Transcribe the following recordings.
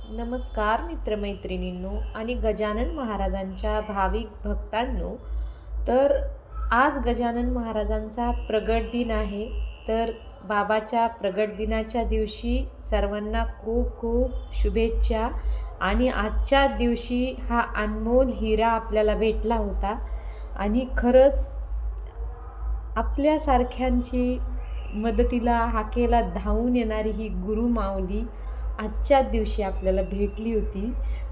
नमस्कार मित्रमैत्रिणींनो आणि गजानन महाराजांच्या भाविक भक्तांनो. तर आज गजानन महाराजांचा प्रगट दिन आहे. तर बाबाच्या प्रगट दिनाच्या दिवशी सर्वांना खूप खूप शुभेच्छा. आणि आजच्या दिवशी हा अनमोल हिरा आपल्याला भेटला होता आणि खरंच आपल्यासारख्यांची मदतीला हाकेला धावून येणारी ही गुरु माऊली आजच्या दिवशी आपल्याला भेटली होती.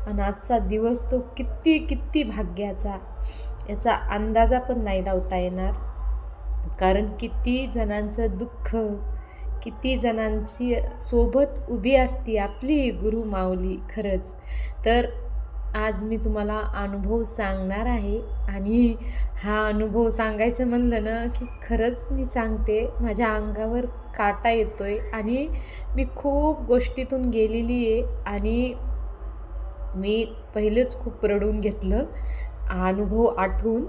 आणि आजचा दिवस तो किती किती भाग्याचा, याचा अंदाजा पण नाही लावता येणार. कारण किती जणांचं दुःख, किती जणांची सोबत उभी असती आपली गुरु माऊली खरंच. तर आज मी तुम्हाला अनुभव सांगणार आहे आणि हा अनुभव सांगायचं म्हणलं ना की खरंच मी सांगते, माझ्या अंगावर काटा येतोय आणि मी खूप गोष्टीतून गेलेली आहे. आणि मी पहिलेच खूप रडून घेतलं हा अनुभव आठवून.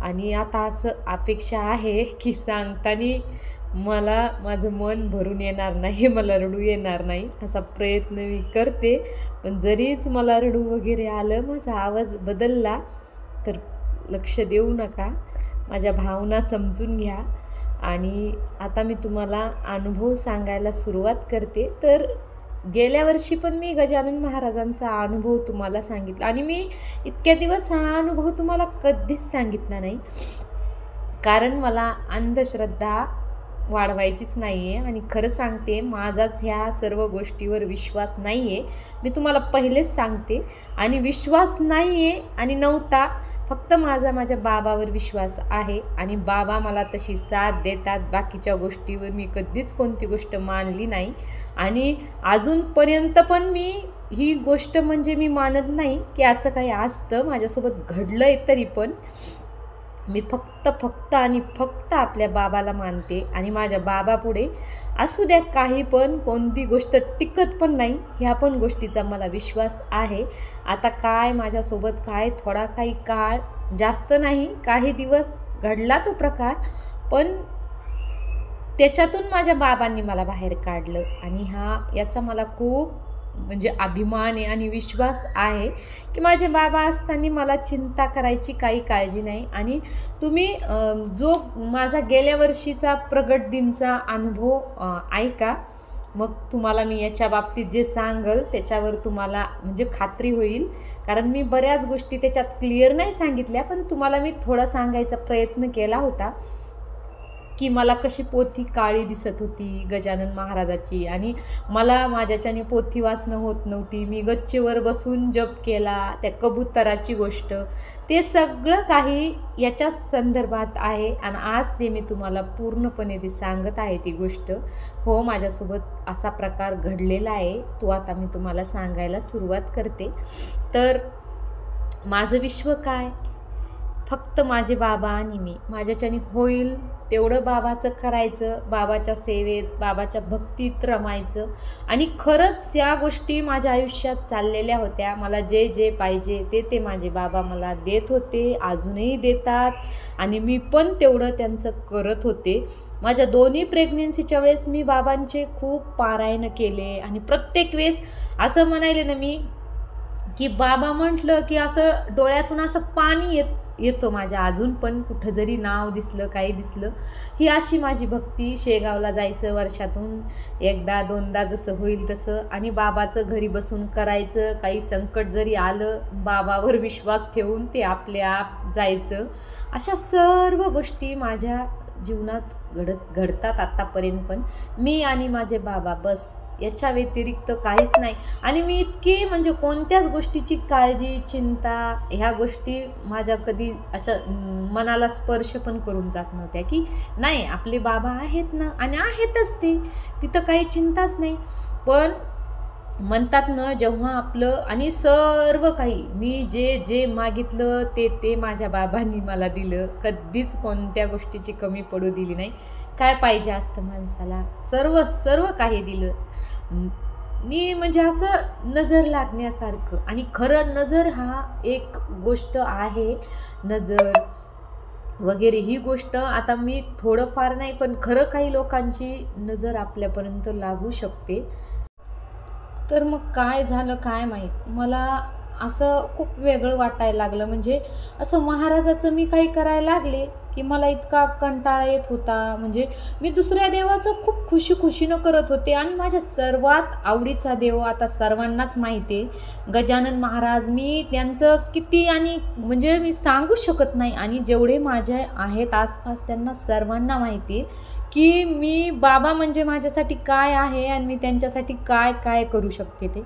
आणि आता असं अपेक्षा आहे की सांगताना मला माझं मन भरून येणार नाही, मला रडू येणार नाही, असा प्रयत्न मी करते. पण जरीच मला रडू वगैरे आलं, माझा आवाज बदलला तर लक्ष देऊ नका, माझ्या भावना समजून घ्या. आणि आता मी तुम्हाला अनुभव सांगायला सुरुवात करते. तर गेल्या वर्षी पण मी गजानन महाराजांचा अनुभव तुम्हाला सांगितला आणि मी इतक्या दिवस हा अनुभव तुम्हाला कधीच सांगितला नाही, कारण मला अंधश्रद्धा वाढवायचीच नाही आहे. आणि खरं सांगते, माझाच ह्या सर्व गोष्टीवर विश्वास नाही आहे. मी तुम्हाला पहिलेच सांगते. आणि विश्वास नाही आहे आणि नव्हता, फक्त माझ्या बाबावर विश्वास आहे. आणि बाबा मला तशी साथ देतात. बाकीच्या गोष्टीवर मी कधीच कोणती गोष्ट मानली नाही. आणि अजूनपर्यंत पण मी ही गोष्ट म्हणजे मी मानत नाही की असं काही असतं, माझ्यासोबत घडलं आहे. तरी पण मी फक्त आणि फक्त आपल्या बाबाला मानते. आणि माझ्या बाबापुढे असू द्या काही पण, कोणती गोष्ट टिकत पण नाही, ह्या पण गोष्टीचा मला विश्वास आहे. आता काय माझ्यासोबत काय थोडा काही काळ, जास्त नाही, काही दिवस घडला तो प्रकार, पण त्याच्यातून माझ्या बाबांनी मला बाहेर काढलं. आणि याचा मला खूप म्हणजे अभिमान आहे आणि विश्वास आहे की माझे बाबा असताना मला चिंता करायची काही काळजी नाही. आणि तुम्ही जो माझा गेल्या वर्षीचा प्रगट दिनचा अनुभव ऐका, मग तुम्हाला मी याच्या बाबतीत जे सांगल त्याच्यावर तुम्हाला म्हणजे खात्री होईल. कारण मी बऱ्याच गोष्टी त्याच्यात क्लिअर नाही सांगितल्या, पण तुम्हाला मी थोडा सांगायचा प्रयत्न केला होता की मला कशी पोथी काळी दिसत होती गजानन महाराजाची, आणि मला माझ्याच्याने पोथी वाचणं होत नव्हती. मी गच्चीवर बसून जप केला, त्या कबुतराची गोष्ट, ते सगळं काही याच्या संदर्भात आहे. आणि आज ते मी तुम्हाला पूर्णपणे ती सांगत आहे ती गोष्ट. हो, माझ्यासोबत असा प्रकार घडलेला आहे, तो आता मी तुम्हाला सांगायला सुरुवात करते. तर माझं विश्व काय, फक्त माझे बाबा आणि मी. माझ्याच्याने होईल तेवढं बाबाचं करायचं, बाबाच्या सेवेत, बाबाच्या भक्तीत रमायचं. आणि खरंच या गोष्टी माझ्या आयुष्यात चाललेल्या होत्या. मला जे जे पाहिजे ते माझे बाबा मला देत होते, अजूनही देतात. आणि मी पण तेवढं त्यांचं करत होते. माझ्या दोन्ही प्रेग्नेन्सीच्या वेळेस मी बाबांचे खूप पारायण केले. आणि प्रत्येक वेळेस असं म्हणायले ना मी की बाबा म्हटलं की असं डोळ्यातून असं पाणी येतो माझ्या. अजून पण कुठं जरी नाव दिसलं, काही दिसलं, ही अशी माझी भक्ती. शेगावला जायचं वर्षातून एकदा दोनदा, जसं होईल तसं, आणि बाबाचं घरी बसून करायचं. काही संकट जरी आलं, बाबावर विश्वास ठेवून ते आपले आप जायचं. अशा सर्व गोष्टी माझ्या जीवनात घडतात आत्तापर्यंत. पण मी आणि माझे बाबा, बस, याच्या व्यतिरिक्त काहीच नाही. आणि मी इतकी म्हणजे कोणत्याच गोष्टीची काळजी, चिंता, ह्या गोष्टी माझ्या कधी असं मनाला स्पर्श पण करून जात नव्हत्या की नाही, आपले बाबा आहेत ना, आणि आहेतच ते, तिथं काही चिंताच नाही. पण म्हणतात ना, जेव्हा आपलं आणि सर्व काही मी जे मागितलं ते माझ्या बाबांनी मला दिलं. कधीच कोणत्या गोष्टीची कमी पडू दिली नाही. काय पाहिजे असतं माणसाला, सर्व काही दिलं. मी म्हणजे असं नजर लागण्यासारखं. आणि खरं नजर हा एक गोष्ट आहे, नजर वगैरे ही गोष्ट. आता मी थोडंफार नाही, पण खरं काही लोकांची नजर आपल्यापर्यंत लागू शकते. तर मग काय झालं काय माहीत, मला असं खूप वेगळं वाटायला लागलं. म्हणजे असं महाराजाचं मी काही करायला लागले की मला इतका कंटाळा येत होता. म्हणजे मी दुसऱ्या देवाचं खूप खुशीनं करत होते आणि माझ्या सर्वात आवडीचा देव आता सर्वांनाच माहिती आहे गजानन महाराज. मी त्यांचं किती आणि म्हणजे मी सांगू शकत नाही, आणि जेवढे माझे आहेत आसपास त्यांना सर्वांना माहिती आहे की मी बाबा म्हणजे माझ्यासाठी काय आहे आणि मी त्यांच्यासाठी काय काय करू शकते ते.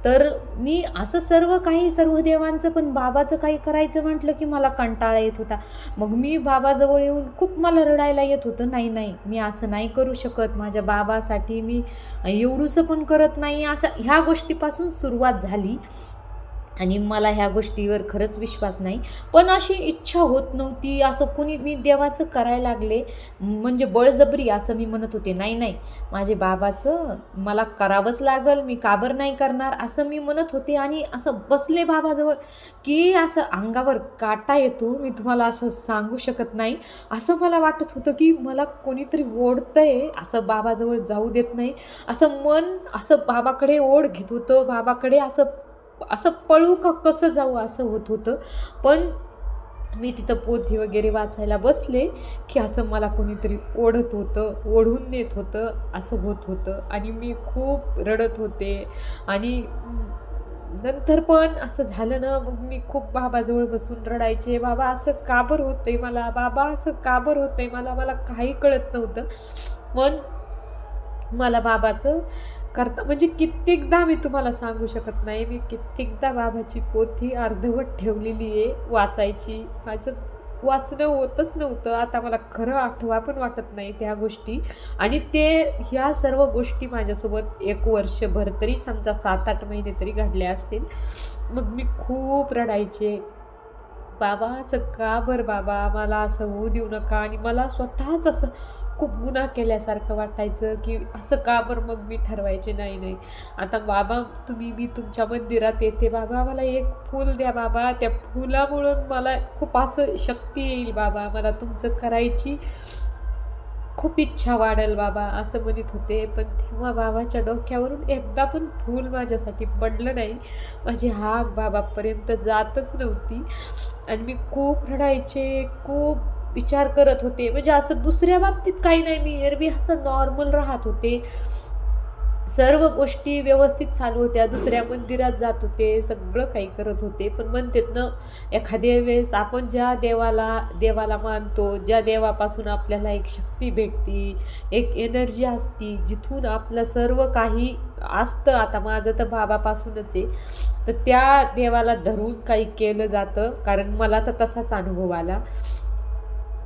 तर मी असं सर्व देवांचं पण बाबाचं काही करायचं म्हटलं की मला कंटाळा येत होता. मग मी बाबाजवळ येऊन खूप मला रडायला येत होतं, नाही मी असं नाही करू शकत, माझ्या बाबासाठी मी एवढंसं पण करत नाही. अशा ह्या गोष्टीपासून सुरुवात झाली आणि मला ह्या गोष्टीवर खरंच विश्वास नाही, पण अशी इच्छा होत नव्हती. असं कोणी मी देवाचं करायला लागले म्हणजे बळजबरी असं मी म्हणत होते, नाही माझे बाबाचं मला करावंच लागल, मी काबर नाही करणार असं मी म्हणत होते. आणि असं बसले बाबाजवळ की असं अंगावर काटा येतो, मी तुम्हाला असं सांगू शकत नाही. असं मला वाटत होतं की मला कोणीतरी ओढतंय, असं बाबाजवळ जाऊ देत नाही. असं मन असं बाबाकडे ओढ घेत होतं, बाबाकडे असं पळू का कसं जाऊ असं होत होतं. पण मी तिथं पोथी वगैरे वाचायला बसले की असं मला कोणीतरी ओढत होतं, ओढून नेत होतं, असं होत होतं. आणि मी खूप रडत होते. आणि नंतर पण असं झालं ना, मग मी खूप बाबाजवळ बसून रडायचे, बाबा असं का बरं होतंय मला, बाबा असं का बरं होतंय मला काही कळत नव्हतं. पण मला बाबाचं करता म्हणजे कित्येकदा मी तुम्हाला सांगू शकत नाही, मी कित्येकदा बाबाची पोथी अर्धवट ठेवलेली आहे वाचायची. माझं वाचणं होतच नव्हतं. आता मला खरं आठवा पण वाटत नाही त्या गोष्टी. आणि ह्या सर्व गोष्टी माझ्यासोबत 1 वर्षभर तरी समजा 7-8 महिने तरी घडले असतील. मग मी खूप रडायचे, बाबा असं का बरं बाबा, मला असं होऊ देऊ नका. आणि मला स्वतःच असं खूप गुन्हा केल्यासारखं वाटायचं की असं का बरं. मग मी ठरवायचे, नाही आता बाबा मी तुमच्या मंदिरात येते, बाबा मला एक फूल द्या बाबा, त्या फुलामुळं मला खूप असं शक्ती येईल बाबा, मला तुमचं करायची खूप इच्छा वाढेल बाबा असं म्हणत होते. पण तेव्हा बाबाच्या डोक्यावरून एकदा पण फूल माझ्यासाठी पडलं नाही. माझी हाक बाबापर्यंत जातच नव्हती. आणि मी खूप रडायचे, खूप विचार करत होते. म्हणजे असं दुसऱ्या बाबतीत काही नाही, मी एरवी असं नॉर्मल राहत होते, सर्व गोष्टी व्यवस्थित चालू होत्या, दुसऱ्या मंदिरात जात होते, सगळं काही करत होते. पण म्हणतात ना, एखाद्या वेळेस आपण ज्या देवाला मानतो, ज्या देवापासून आपल्याला एक शक्ती भेटती, एक एनर्जी असती, जिथून आपलं सर्व काही असतं. आता माझं तर बाबापासूनच आहे, तर त्या देवाला धरून काही केलं जातं. कारण मला तर तसाच अनुभव आला.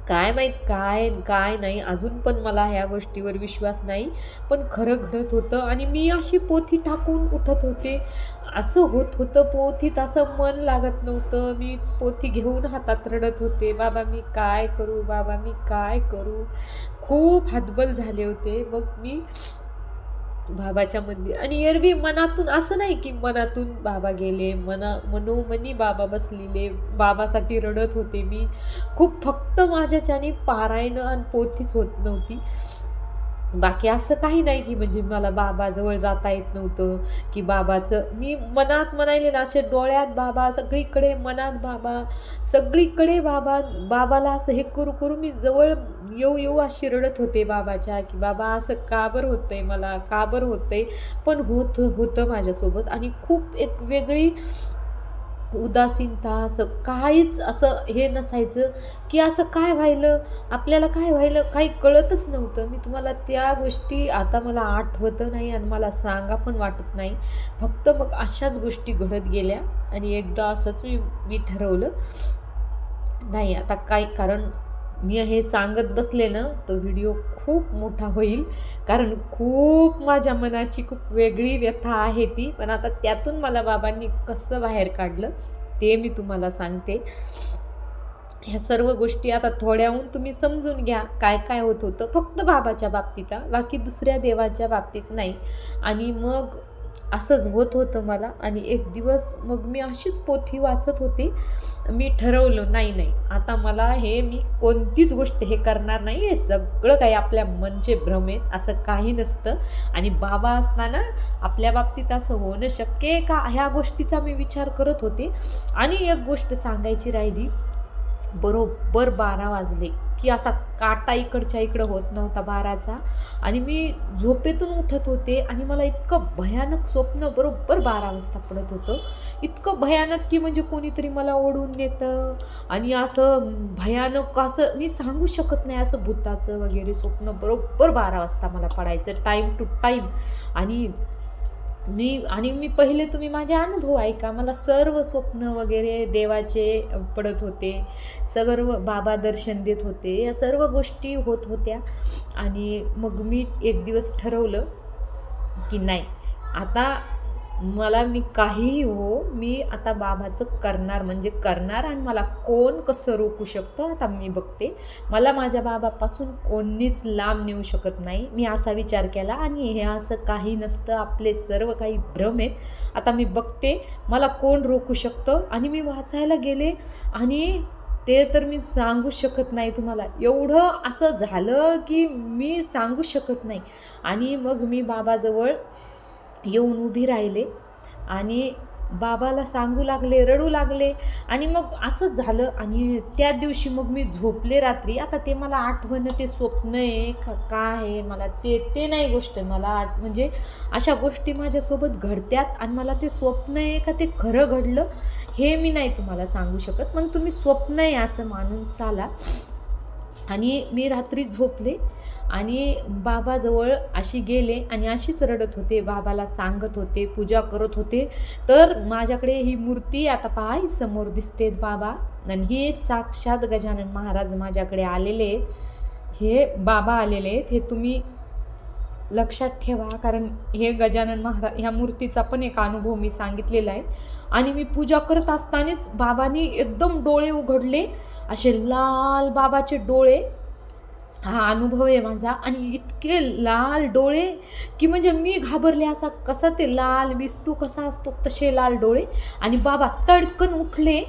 काय माहीत काय नाही, अजून पण मला ह्या गोष्टीवर विश्वास नाही, पण खरं घडत होतं. आणि मी अशी पोथी टाकून उठत होते, असं होत होतं. पोथीत असं मन लागत नव्हतं. मी पोथी घेऊन हातात रडत होते, बाबा मी काय करू, बाबा मी काय करू. खूप हतबल झाले होते. मग मी बाबाच्या मंदिर, आणि एरवी मनातून असं नाही की मनातून बाबा गेले, मनोमनी बाबा बसलेले, बाबासाठी रडत होते मी खूप. फक्त माझ्याच्याने पारायण आणि पोथीच होत नव्हती, बाकी असं काही नाही की म्हणजे मला बाबाजवळ जाता येत नव्हतं की बाबाचं मी मनात म्हणायले ना, असे डोळ्यात बाबा, सगळीकडे मनात बाबा, सगळीकडे बाबाला असं हे करू मी जवळ येऊ अशी रडत होते बाबाच्या की बाबा असं का बरं होतंय, मला का बरं होतंय. पण होतं माझ्यासोबत. आणि खूप एक वेगळी उदासीनता, असं काहीच असं हे नसायचं की असं काय व्हायलं, आपल्याला काय व्हायलं काही कळतच नव्हतं. मी तुम्हाला त्या गोष्टी आता मला आठवतं नाही आणि मला सांगा पण वाटत नाही. फक्त मग अशाच गोष्टी घडत गेल्या. आणि एकदा असंच मी ठरवलं, नाही आता काय, कारण मी हे सांगत बसले ना तो व्हिडिओ खूप मोठा होईल, कारण खूप माझ्या मनाची खूप वेगळी व्यथा आहे ती. पण आता त्यातून मला बाबांनी कसं बाहेर काढलं ते मी तुम्हाला सांगते. ह्या सर्व गोष्टी आता थोड्याहून तुम्ही समजून घ्या काय काय होत होतं, फक्त बाबाच्या बाबतीत, बाकी दुसऱ्या देवाच्या बाबतीत नाही. आणि मग असंच होत होतं मला. आणि एक दिवस मग मी अशीच पोथी वाचत होते. मी ठरवलं नाही आता मला मी कोणतीच गोष्ट करणार नाही, हे सगळं काही आपल्या मनचे भ्रम आहेत, असं काही नसतं. आणि बाबा असताना आपल्या बाबतीत असं होणं शक्य आहे का, ह्या गोष्टीचा मी विचार करत होते. आणि एक गोष्ट सांगायची राहिली, बरोबर 12 वाजले की असा काटा इकडच्या इकडं होत नव्हता 12चा. आणि मी झोपेतून उठत होते आणि मला इतकं भयानक स्वप्न बरोबर 12 वाजता पडत होतं. इतकं भयानक की म्हणजे कोणीतरी मला ओढून नेतं आणि असं भयानक, असं मी सांगू शकत नाही, असं भूताचं वगैरे स्वप्न बरोबर 12 वाजता मला पडायचं, टाईम टू टाईम. आणि मी पहिले तुम्ही माझे अनुभव ऐका, मला सर्व स्वप्न वगैरे देवाचे पडत होते, सर्व बाबा दर्शन देत होते, या सर्व गोष्टी होत होत्या. आणि मग मी एक दिवस ठरवलं की नाही, आता मी काहीही मी आता बाबाचं करणार म्हणजे करणार. आणि मला कोण कसं रोखू शकतं आता मी बघते, मला माझ्या बाबापासून कोणीच लांब नेऊ शकत नाही. मी असा विचार केला आणि हे असं काही नसतं, आपले सर्व काही भ्रम आहेत. आता मी बघते मला कोण रोखू शकतं. आणि मी वाचायला गेले आणि ते तर मी सांगू शकत नाही तुम्हाला, एवढं असं झालं की मी सांगू शकत नाही. आणि मग मी बाबाजवळ येऊन उभी राहिले आणि बाबाला सांगू लागले, रडू लागले. आणि मग असंच झालं. आणि त्या दिवशी मग मी झोपले रात्री. आता ते मला आठवणं, ते स्वप्न आहे का आहे, मला ते नाही गोष्ट मला म्हणजे अशा गोष्टी माझ्यासोबत घडत्यात आणि मला ते स्वप्न आहे का ते खरं घडलं हे मी नाही तुम्हाला सांगू शकत. पण तुम्ही स्वप्न आहे असं मानून चाला. आणि मी रात्री झोपले आणि बाबाजवळ अशी गेले आणि अशीच रडत होते, बाबाला सांगत होते, पूजा करत होते. तर माझ्याकडे ही मूर्ती आता पहा समोर दिसते बाबा, आणि हे साक्षात गजानन महाराज माझ्याकडे आलेले आहेत, हे बाबा आलेले आहेत, हे तुम्ही लक्षात ठेवा. कारण हे गजानन महाराज ह्या मूर्तीचा पण एक अनुभव मी सांगितलेला आहे. आणि मी पूजा करत असतानाच बाबांनी एकदम डोळे उघडले, असे लाल बाबाचे डोळे, हा अनुभव आहे माझा. आणि इतके लाल डोळे की म्हणजे मी घाबरले, असा कसा ते लाल विस्तू कसा असतो तसे लाल डोळे. आणि बाबा तडकन उठले,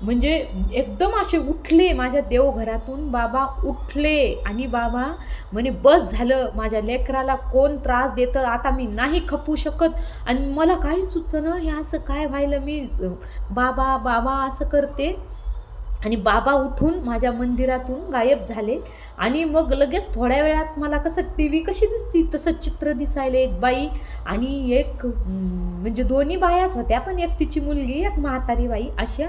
म्हणजे एकदम असे उठले माझ्या देवघरातून, बाबा उठले. आणि बाबा म्हणे बस झालं, माझ्या लेकराला कोण त्रास देतं, आता मी नाही खपू शकत. आणि मला काही सुचनं हे असं काय व्हायलं, मी बाबा बाबा असं करते. आणि बाबा उठून माझ्या मंदिरातून गायब झाले. आणि मग लगेच थोड्या वेळात मला कसं TV कशी दिसती तसं चित्र दिसायले, एक बाई आणि एक म्हणजे दोन्ही बायाच होत्या, पण एक तिची मुलगी, एक म्हातारी बाई, अशा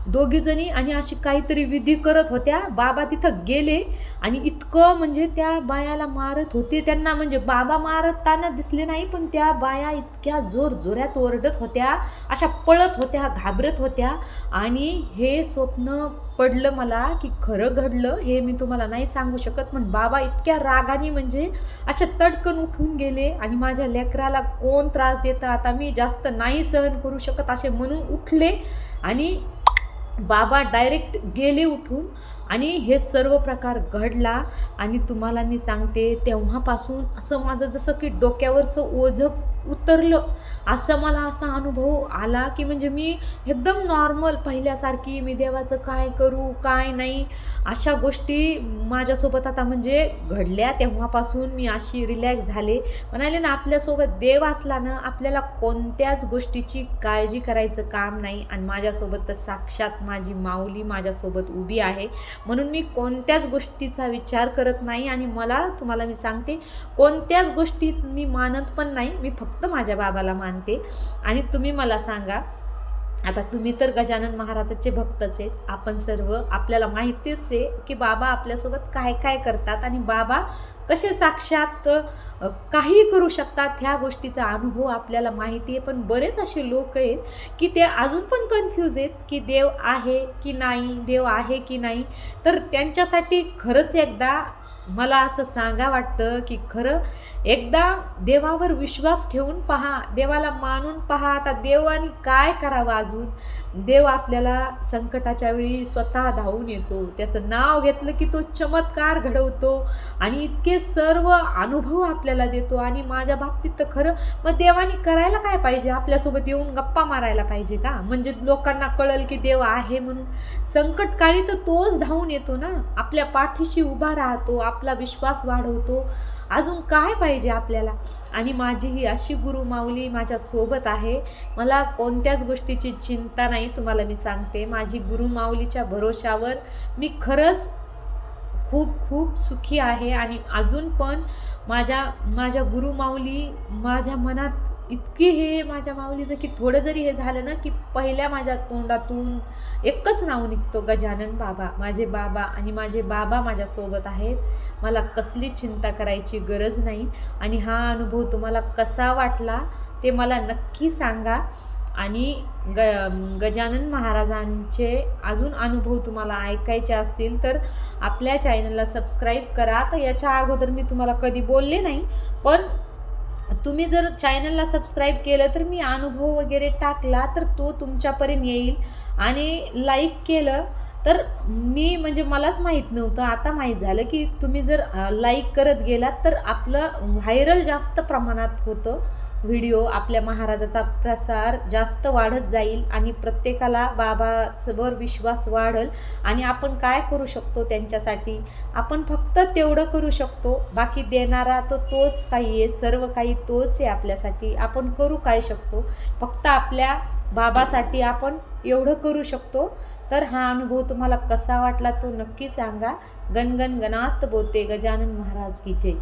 दोघीजणी. आणि अशी काहीतरी विधी करत होत्या. बाबा तिथं गेले आणि इतकं म्हणजे त्या बायाला मारत होते, त्यांना म्हणजे बाबा मारताना दिसले नाही, पण त्या बाया इतक्या जोरात ओरडत होत्या, अशा पळत होत्या, घाबरत होत्या. आणि हे स्वप्न पडलं मला की खरं घडलं हे मी तुम्हाला नाही सांगू शकत. पण बाबा इतक्या रागाने म्हणजे अशा तडकन उठून गेले. आणि माझ्या लेकराला कोण त्रास देतं, आता मी जास्त नाही सहन करू शकत असे म्हणून उठले. आणि बाबा डायरेक्ट गेले उठून. आणि हे सर्व प्रकार घडला. आणि तुम्हाला मी सांगते, तेव्हापासून असं माझं जसं की डोक्यावरचं ओझं उतरलं, असं मला असा अनुभव आला की म्हणजे मी एकदम नॉर्मल पहिल्यासारखी, मी देवाचं काय करू काय नाही अशा गोष्टी माझ्यासोबत आता म्हणजे घडल्या. तेव्हापासून मी अशी रिलॅक्स झाले. म्हणाले ना, आपल्यासोबत देव असला ना, आपल्याला कोणत्याच गोष्टीची काळजी करायचं काम नाही. आणि माझ्यासोबत तर साक्षात माझी माऊली माझ्यासोबत उभी आहे, म्हणून मी कोणत्याच गोष्टीचा विचार करत नाही. आणि तुम्हाला मी सांगते, कोणत्याच गोष्टीच मी मानत पण नाही, मी फक्त माझ्या बाबाला मानते. आणि तुम्ही मला सांगा, आता तुम्ही तर गजानन महाराजाचे भक्तच आहेत, आपण सर्व, आपल्याला माहितीच आहे की बाबा आपल्यासोबत काय काय करतात आणि बाबा कसे साक्षात काही करू शकतात, ह्या गोष्टीचा अनुभव आपल्याला माहिती आहे. पण बरेच असे लोक आहेत की ते अजून पण कन्फ्यूज आहेत की देव आहे की नाही, देव आहे की नाही. तर त्यांच्यासाठी खरंच एकदा मला असं सांगा वाटतं की खरं एकदा देवावर विश्वास ठेवून पहा, देवाला मानून पहा. आता देवाने काय करावं अजून? देव आपल्याला संकटाच्या वेळी स्वतः धावून येतो, त्याचं नाव घेतलं की तो चमत्कार घडवतो आणि इतके सर्व अनुभव आपल्याला देतो. आणि माझ्या बाबतीत तर खरं मग देवाने करायला काय पाहिजे? आपल्यासोबत येऊन गप्पा मारायला पाहिजे का? म्हणजे लोकांना कळल की देव आहे म्हणून. संकटकाळी तर तोच धावून येतो ना, आपल्या पाठीशी उभा राहतो, आपला विश्वास वाढवतो. अजून काय पाहिजे आपल्याला? आणि माझी ही अशी गुरुमाऊली माझ्या सोबत आहे, मला कोणत्याच गोष्टीची चिंता नाही. तुम्हाला मी सांगते, माझी गुरुमाऊलीच्या भरोशावर मी खरंच खूप खूप सुखी आहे. आणि अजून पण माझ्या गुरुमाऊली माझ्या मनात इतकी हे माझ्या माऊलीचं की थोडं जरी हे झालं ना की पहिल्या माझ्या तोंडातून एकच नाव निघतो, गजानन बाबा. माझे बाबा, आणि माझे बाबा माझ्यासोबत आहेत. मला कसली चिंता करायची गरज नाही. आणि हा अनुभव तुम्हाला कसा वाटला ते मला नक्की सांगा. आणि गजानन महाराजांचे अजून अनुभव तुम्हाला ऐकायचे असतील तर आपल्या चॅनलला सबस्क्राईब करा. तर याच्या अगोदर मी तुम्हाला कधी बोलले नाही, पण तुम्ही जर चॅनलला सबस्क्राईब केलं तर मी अनुभव वगैरे टाकला तर तो तुमच्यापर्यंत येईल. आणि लाईक केलं तर मी म्हणजे मलाच माहीत नव्हतं, आता माहीत झालं की तुम्ही जर लाईक करत गेलात तर आपलं व्हायरल जास्त प्रमाणात होतं व्हिडिओ, आपल्या महाराजाचा प्रसार जास्त वाढत जाईल आणि प्रत्येकाला बाबावर विश्वास वाढेल. आणि आपण काय करू शकतो त्यांच्यासाठी? आपण फक्त तेवढं करू शकतो, बाकी देणारा तो तोच काही आहे, सर्व काही तोच आहे आपल्यासाठी. आपण करू काय शकतो? फक्त आपल्या बाबासाठी आपण एवढं करू शकतो. तर हा अनुभव तुम्हाला कसा वाटला तो नक्की सांगा. गणगण गणात बोलते गजानन महाराज की जय.